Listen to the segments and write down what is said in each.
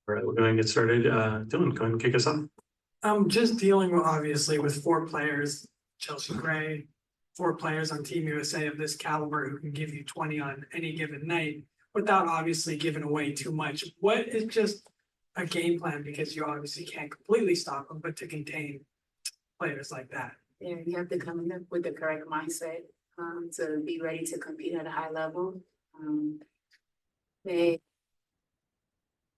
All right, we're going to get started. Dylan, go ahead and kick us off. Just dealing with, obviously, with four players, Chelsea Gray, four players on Team USA of this caliber who can give you 20 on any given night without obviously giving away too much. What is just a game plan? Because you obviously can't completely stop them, but to contain players like that. Yeah, you have to come in with the correct mindset to be ready to compete at a high level.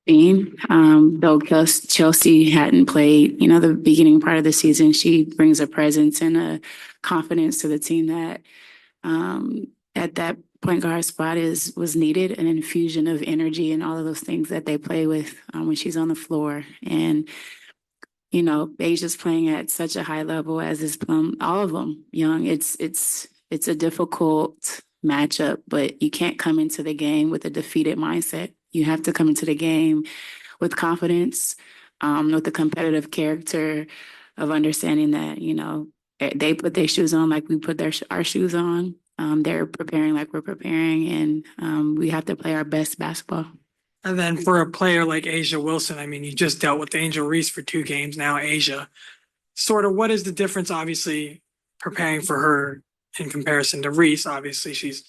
Though Chelsea hadn't played, the beginning part of the season, she brings a presence and a confidence to the team that at that point guard spot was needed, an infusion of energy and all of those things that they play with when she's on the floor. And Asia's playing at such a high level as is Plum, all of them young. It's a difficult matchup, but you can't come into the game with a defeated mindset. You have to come into the game with confidence, with the competitive character of understanding that, they put their shoes on like we put our shoes on. They're preparing like we're preparing, and we have to play our best basketball. And then for a player like Asia Wilson, I mean, you just dealt with Angel Reese for 2 games. Now Asia, sort of what is the difference, obviously, preparing for her in comparison to Reese? Obviously, she's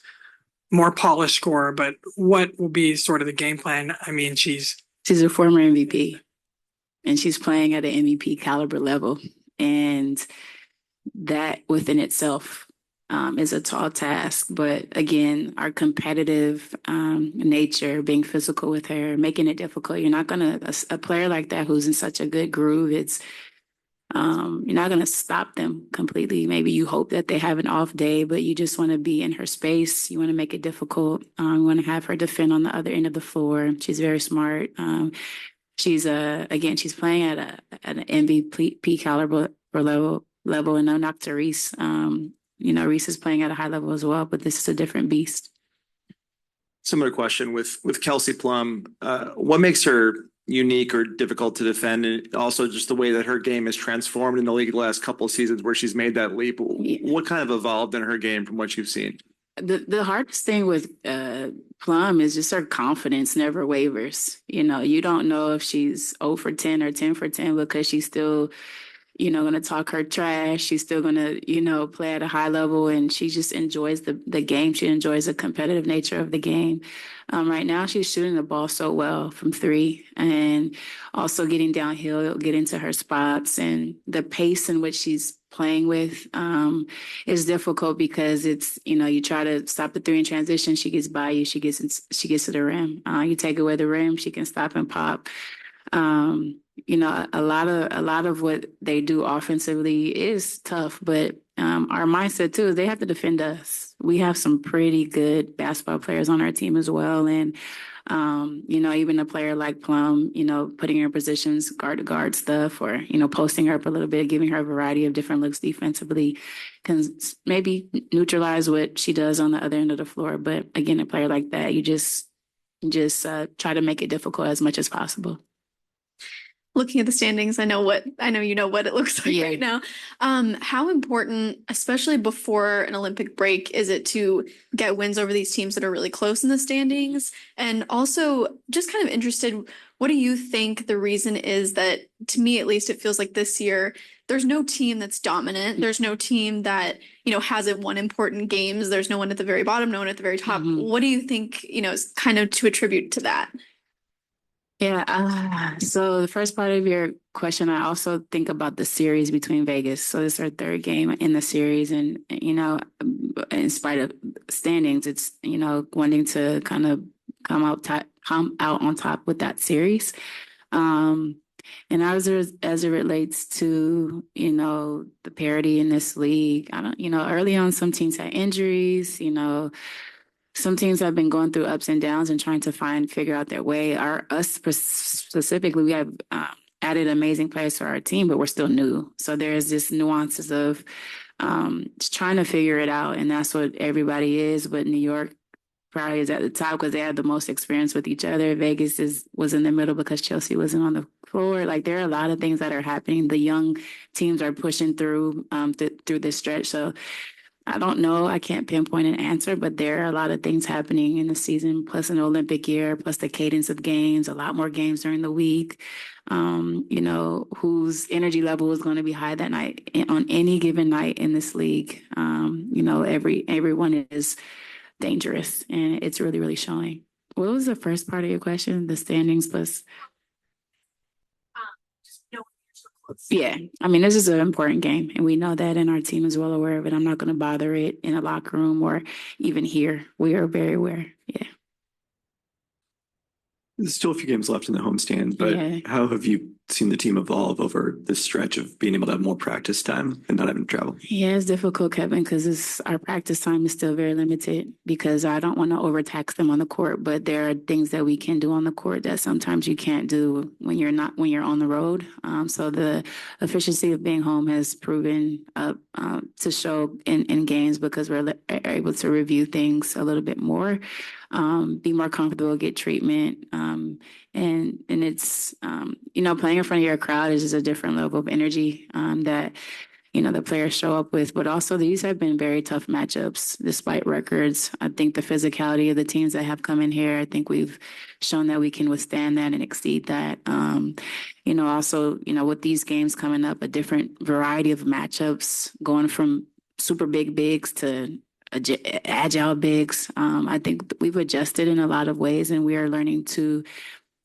more polished scorer, but what will be sort of the game plan? I mean, she's a former MVP, and she's playing at an MVP caliber level. And that within itself is a tall task. But again, our competitive nature, being physical with her, making it difficult. You're not going to, a player like that who's in such a good groove, you're not going to stop them completely. Maybe you hope that they have an off day, but you just want to be in her space. You want to make it difficult. You want to have her defend on the other end of the floor. She's very smart. She's playing at an MVP caliber level, and no knock to Reese. Reese is playing at a high level as well, but this is a different beast. Similar question with Kelsey Plum. What makes her unique or difficult to defend, and also just the way that her game is transformed in the league the last couple of seasons where she's made that leap? What kind of evolved in her game from what you've seen? The hardest thing with Plum is just her confidence never wavers. You don't know if she's 0 for 10 or 10 for 10 because she's still going to talk her trash. She's still going to, play at a high level, and she just enjoys the game. She enjoys the competitive nature of the game. Right now, she's shooting the ball so well from 3 and also getting downhill, getting to her spots, and the pace in which she's playing with is difficult because it's, you try to stop the 3 in transition. She gets by you. She gets to the rim. You take away the rim, she can stop and pop. A lot of what they do offensively is tough, but our mindset too is they have to defend us. We have some pretty good basketball players on our team as well, and even a player like Plum, putting her in positions guard to guard stuff, or posting her up a little bit, giving her a variety of different looks defensively, can maybe neutralize what she does on the other end of the floor. But again, a player like that, you just try to make it difficult as much as possible. Looking at the standings, I know you know what it looks like right now. How important, especially before an Olympic break, is it to get wins over these teams that are really close in the standings? And also, just kind of interested, what do you think the reason is that, to me at least, it feels like this year there's no team that's dominant. There's no team that, hasn't won important games. There's no one at the very bottom, no one at the very top. Mm-hmm. What do you think, is kind of to attribute to that? Yeah. So the first part of your question, I also think about the series between Vegas. So this is our 3rd game in the series, and in spite of standings, it's wanting to kind of come out on top with that series. And as it relates to the parity in this league, I don't early on some teams had injuries. Some teams have been going through ups and downs and trying to figure out their way. Us specifically, we have added amazing players to our team, but we're still new. So there's this nuances of just trying to figure it out, and that's what everybody is. But New York probably is at the top because they have the most experience with each other. Vegas was in the middle because Chelsea wasn't on the floor. Like, there are a lot of things that are happening. The young teams are pushing through this stretch. So I don't know. I can't pinpoint an answer, but there are a lot of things happening in the season, plus an Olympic year, plus the cadence of games, a lot more games during the week. You know, whose energy level is going to be high that night on any given night in this league. You know, everyone is dangerous, and it's really, really showing. What was the first part of your question? The standings plus. Yeah, I mean, this is an important game, and we know that, and our team is well aware of it. I'm not going to bother it in a locker room or even here. We are very aware. Yeah. There's still a few games left in the homestand, but Yeah. how have you seen the team evolve over this stretch of being able to have more practice time and not having to travel? Yeah, it's difficult, Kevin, because our practice time is still very limited because I don't want to overtax them on the court, but there are things that we can do on the court that sometimes you can't do when you're on the road. So the efficiency of being home has proven to show in games because we're able to review things a little bit more, be more comfortable, get treatment. And it's, you know, playing in front of your crowd is just a different level of energy that, you know, the players show up with. But also these have been very tough matchups despite records. I think the physicality of the teams that have come in here, I think we've shown that we can withstand that and exceed that. You know, also, you know, with these games coming up, a different variety of matchups going from super big bigs to agile bigs. I think we've adjusted in a lot of ways, and we are learning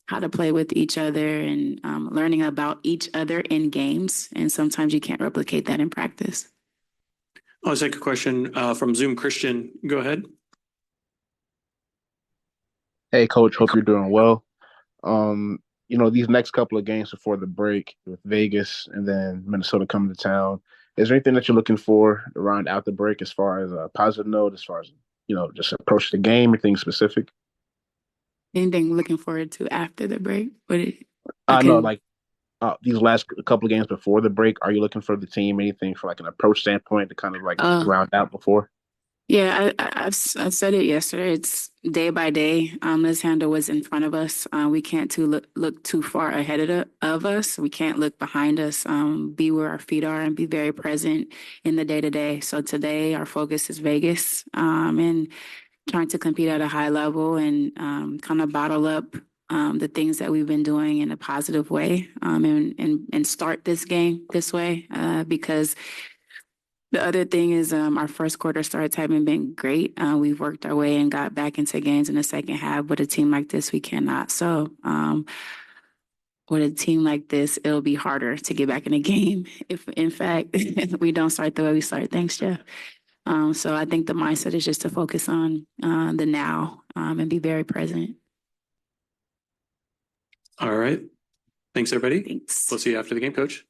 how to play with each other and learning about each other in games. And sometimes you can't replicate that in practice. I'll take a question from Zoom. Christian, go ahead. Hey, Coach. Hope you're doing well. You know, these next couple of games before the break with Vegas and then Minnesota coming to town, is there anything that you're looking for around out the break as far as a positive note, as far as, you know, just approach the game, anything specific? Anything looking forward to after the break? No, like these last couple of games before the break, are you looking for the team, anything from like an approach standpoint to kind of like ground out before? Yeah, I said it yesterday. It's day by day. Let's handle what's in front of us. We can't look too far ahead of us. We can't look behind us. Be where our feet are and be very present in the day to day. So today our focus is Vegas, and trying to compete at a high level and kind of bottle up the things that we've been doing in a positive way, and start this game this way because. The other thing is our first quarter starts haven't been great. We've worked our way and got back into games in the second half. With a team like this, we cannot. So with a team like this, it'll be harder to get back in a game if, in fact, we don't start the way we start. Thanks, Jeff. So I think the mindset is just to focus on the now and be very present. All right. Thanks, everybody. Thanks. We'll see you after the game, Coach.